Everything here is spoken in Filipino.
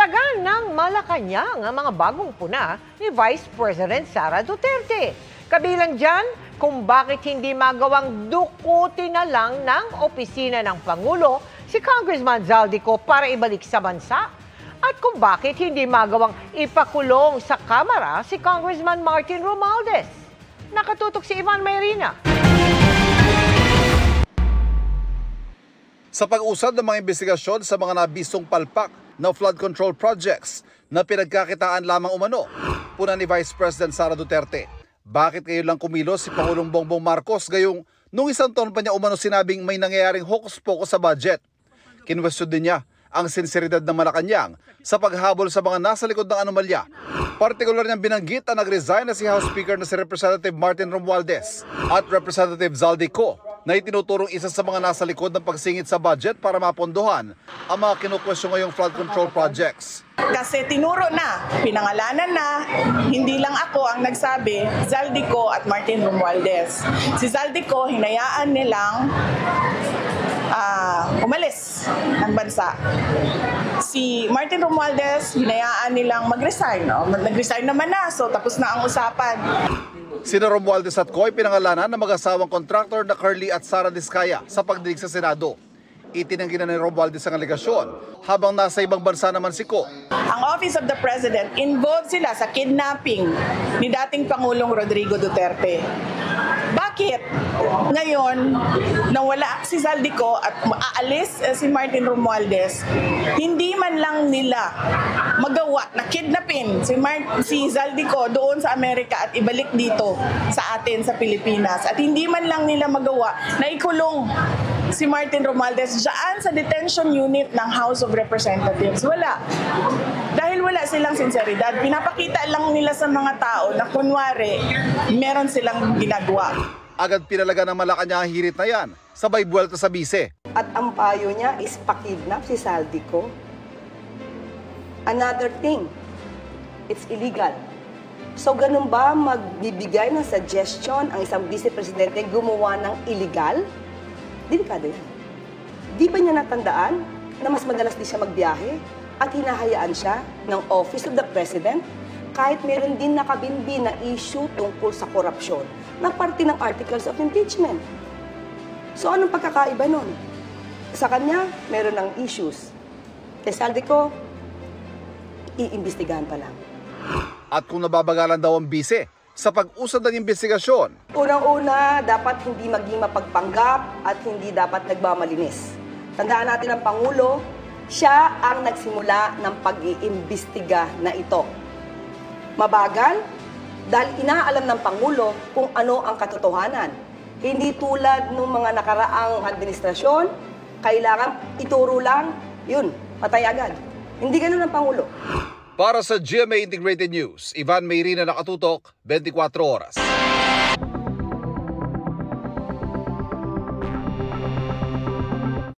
Pinalagan ng Malacanang ang mga bagong puna ni Vice President Sara Duterte. Kabilang dyan kung bakit hindi magawang dukutin na lang ng opisina ng Pangulo si Congressman Zaldico para ibalik sa bansa. At kung bakit hindi magawang ipakulong sa Kamara si Congressman Martin Romualdez. Nakatutok si Ivan Mayrina. Sa pag-usad ng mga investigasyon sa mga nabisong palpak na flood control projects na pinagkakitaan lamang umano, puna ni Vice President Sara Duterte, bakit ngayon lang kumilos si Pangulong Bongbong Marcos gayong nung isang taon pa niya umano sinabing may nangyayaring hokus-pokus sa budget? Kinwestiyon din niya ang sinseridad ng Malacanang sa paghabol sa mga nasa likod ng anomalya. Partikular niyang binanggit na nag-resign na si House Speaker na si Representative Martin Romualdez at Representative Zaldico na itinuturong isa sa mga nasa likod ng pagsingit sa budget para mapondohan ang mga kinukwestiyon ngayong flood control projects. Kasi tinuro na, pinangalanan na, hindi lang ako ang nagsabi, Zaldico at Martin Romualdez. Si Zaldico, hinayaan nilang umalis ng bansa. Si Martin Romualdez, hinayaan nilang mag-resign. No? Nag-resign naman na, so tapos na ang usapan. Sina Romualdez at Coy pinangalanan ng mag-asawang contractor na Curly at Sara Diskaya sa pagdinig sa Senado. Itinanggi na ni Romualdez ang alegasyon habang nasa ibang bansa naman si Co. Ang Office of the President, involved sila sa kidnapping ni dating Pangulong Rodrigo Duterte. Bakit ngayon nawala si Zaldico at aalis si Martin Romualdez, hindi man lang nila magawa na kidnapin si Zaldico doon sa Amerika at ibalik dito sa atin sa Pilipinas, at hindi man lang nila magawa na ikulong si Martin Romualdez dyan sa detention unit ng House of Representatives? Wala. Dahil wala silang sinseridad, pinapakita lang nila sa mga tao na kunwari meron silang ginagawa. Agad pinalaga ng Malacanang ang hirit na yan, sabay buwelta sa bise. At ang payo niya is pakidnap si Zaldico. Another thing, it's illegal. So ganun ba magbibigay ng suggestion ang isang vice-presidente gumawa ng illegal? Delikado yan. Di ba niya natandaan na mas madalas di siya magbiyahe at hinahayaan siya ng Office of the President kahit meron din nakabimbi na issue tungkol sa korupsyon na parte ng Articles of Impeachment? So anong pagkakaiba nun? Sa kanya, meron ng issues. Kay Zaldico, iimbestigahan pa lang. At kung nababagalan daw ang bise sa pag-usad ng investigasyon, unang-una, dapat hindi maging mapagpanggap at hindi dapat nagmamalinis. Tandaan natin ang Pangulo, siya ang nagsimula ng pag-iimbestiga na ito. Mabagal, dahil inaalam ng Pangulo kung ano ang katotohanan. Hindi tulad ng mga nakaraang administrasyon, kailangan ituro lang, yun, patay agad. Hindi ganun ang Pangulo. Para sa GMA Integrated News, Ivan Mayrina, nakatutok, 24 oras.